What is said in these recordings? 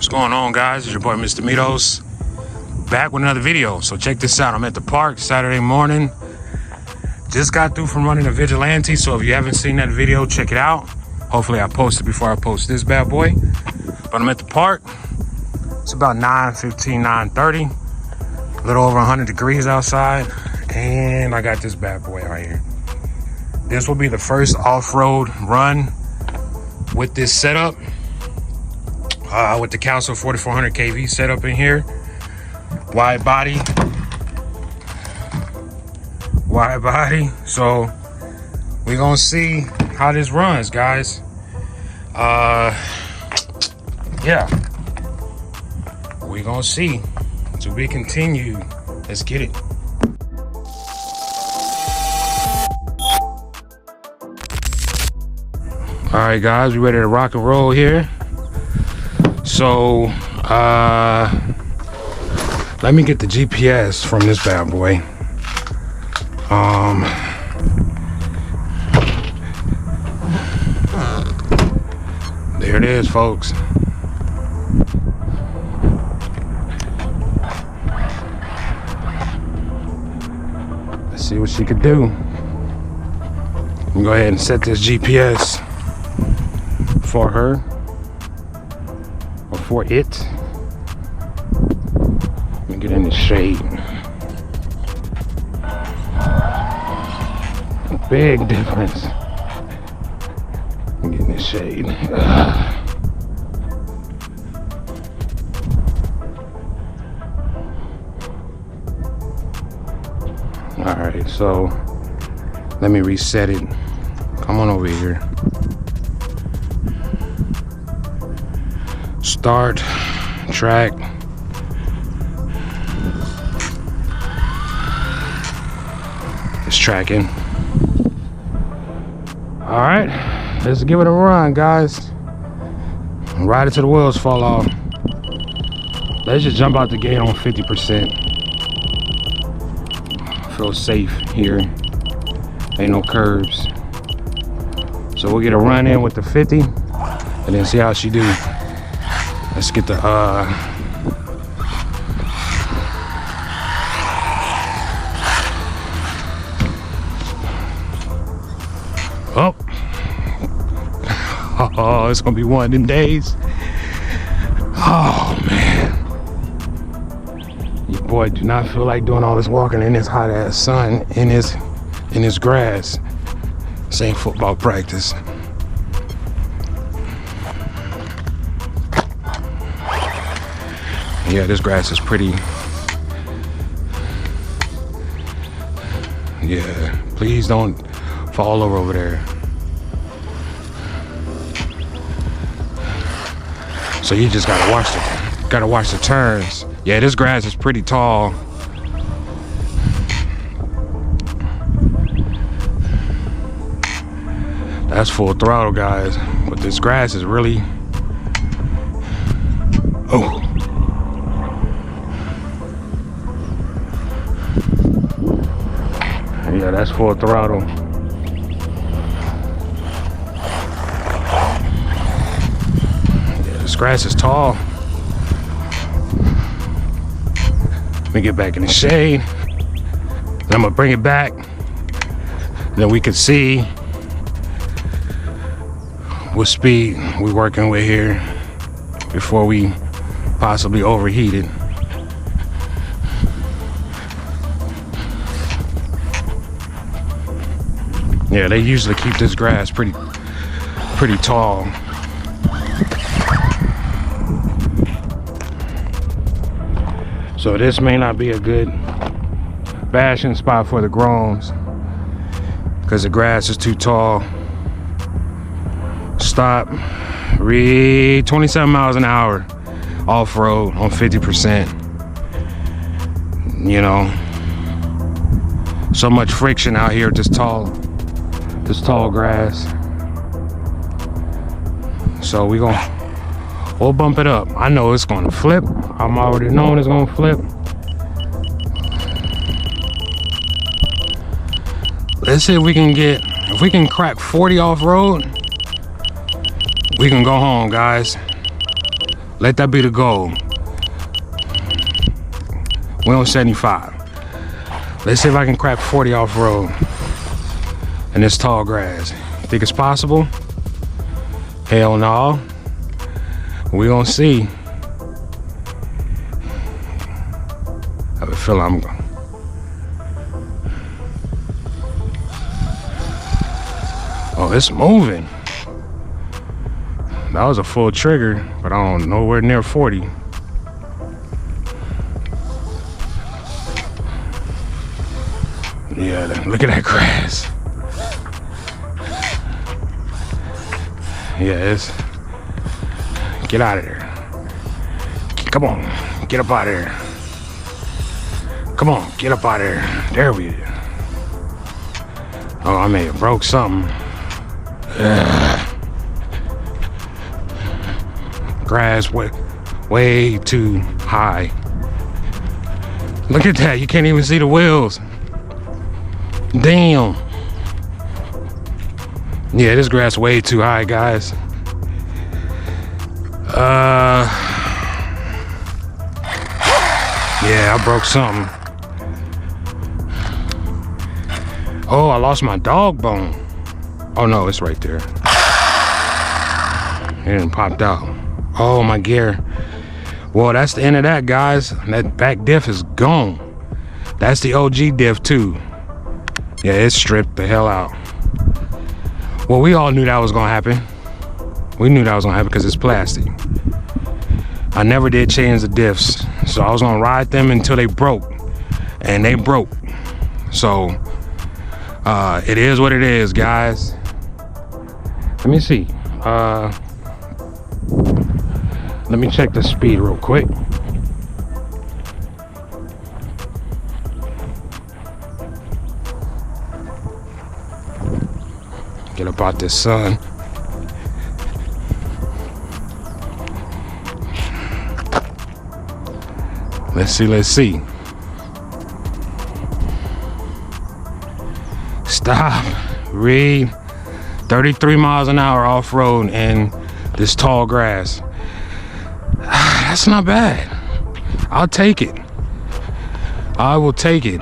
What's going on, guys? It's your boy Mr. Mitos, back with another video. So check this out. I'm at the park Saturday morning. Just got through from running a vigilante, so if you haven't seen that video, check it out. Hopefully I post it before I post this bad boy. But I'm at the park. It's about 9:15, 9:30. A little over 100 degrees outside. And I got this bad boy right here. This will be the first off-road run with this setup. With the Council 4400 kV setup in here. Wide body. So we're gonna see how this runs, guys. Yeah, we're gonna see. To be continued. Let's get it. All right, guys, we ready to rock and roll here. So let me get the GPS from this bad boy. There it is, folks. Let's see what she could do. I'm gonna go ahead and set this GPS for her. For it. Let me get in the shade. Big difference. Let me get in the shade. Alright, so let me reset it. Come on over here. Start track. It's tracking. All right, let's give it a run, guys. Ride it till the wheels fall off. Let's just jump out the gate on 50%. Feel safe here. Ain't no curves. So we'll get a run in with the 50 and then see how she do. Let's get the oh, it's gonna be one of them days. Oh man, your boy do not feel like doing all this walking in this hot ass sun in this grass. Same football practice. Yeah, this grass is pretty. Yeah, please don't fall over there. So you just gotta watch the turns. Yeah, this grass is pretty tall. That's full throttle, guys. But this grass is really. Oh. Yeah, that's full throttle. Yeah, this grass is tall. Let me get back in the shade. Then I'm gonna bring it back. Then we can see what speed we're working with here before we possibly overheat it. Yeah, they usually keep this grass pretty tall. So this may not be a good bashing spot for the groms because the grass is too tall. Stop. Read 27 miles an hour off-road on 50%. You know, so much friction out here with this tall grass. So we'll bump it up. I know it's gonna flip. I'm already knowing it's gonna flip. Let's see if we can crack 40 off-road, we can go home, guys. Let that be the goal. We on 75. Let's see if I can crack 40 off-road in this tall grass. Think it's possible? Hell no. We gonna see. I have a feeling I'm going. Oh, it's moving. That was a full trigger, but I don't nowhere near 40. Yeah, look at that grass. Yeah, it's. Get out of there. Come on, get up out of there. Come on, get up out of there. There we go. Oh, I may have broke something. Grass way too high. Look at that, you can't even see the wheels. Damn. Yeah, this grass way too high, guys. Yeah, I broke something. Oh, I lost my dog bone. Oh no, it's right there. It didn't popped out. Oh, my gear. Well, that's the end of that, guys. That back diff is gone. That's the OG diff too. Yeah, it's stripped the hell out. Well, we all knew that was gonna happen. We knew that was gonna happen because it's plastic. I never did change the diffs, so I was gonna ride them until they broke, and they broke. So it is what it is, guys. Let me see. Let me check the speed real quick. Get up out this sun. Let's see. Stop. Read. 33 miles an hour off-road in this tall grass. That's not bad. I'll take it. I will take it.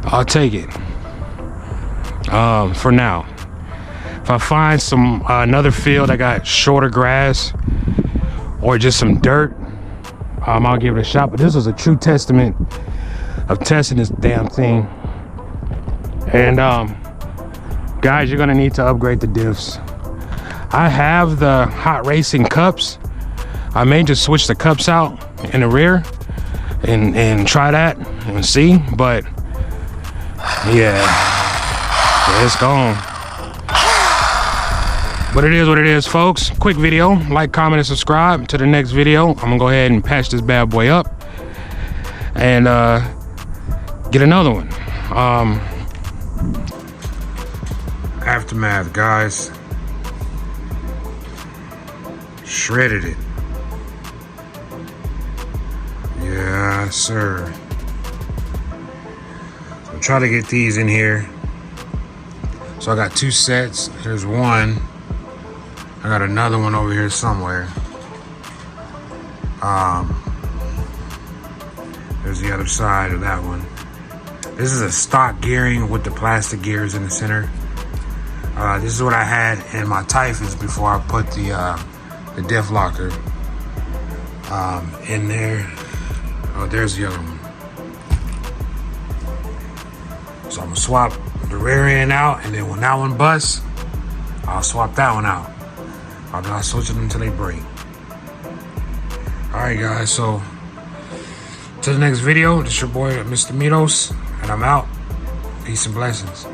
I'll take it. For now. If I find some another field that got shorter grass or just some dirt, I'll give it a shot. But this is a true testament of testing this damn thing. And guys, you're gonna need to upgrade the diffs. I have the hot racing cups. I may just switch the cups out in the rear and try that and see. But yeah, it's gone. But it is what it is, folks. Quick video. Like, comment, and subscribe to the next video. I'm gonna go ahead and patch this bad boy up and get another one. Aftermath, guys. Shredded it. Yeah, sir. So try to get these in here. So I got two sets. Here's one. I got another one over here somewhere. There's the other side of that one. This is a stock gearing with the plastic gears in the center. This is what I had in my Typhus before I put the diff locker in there. Oh, there's the other one. So I'm gonna swap the rear end out, and then when that one busts, I'll swap that one out. I'm not switching them until they break. All right, guys, so to the next video, this is your boy, Mr. Mitos, and I'm out. Peace and blessings.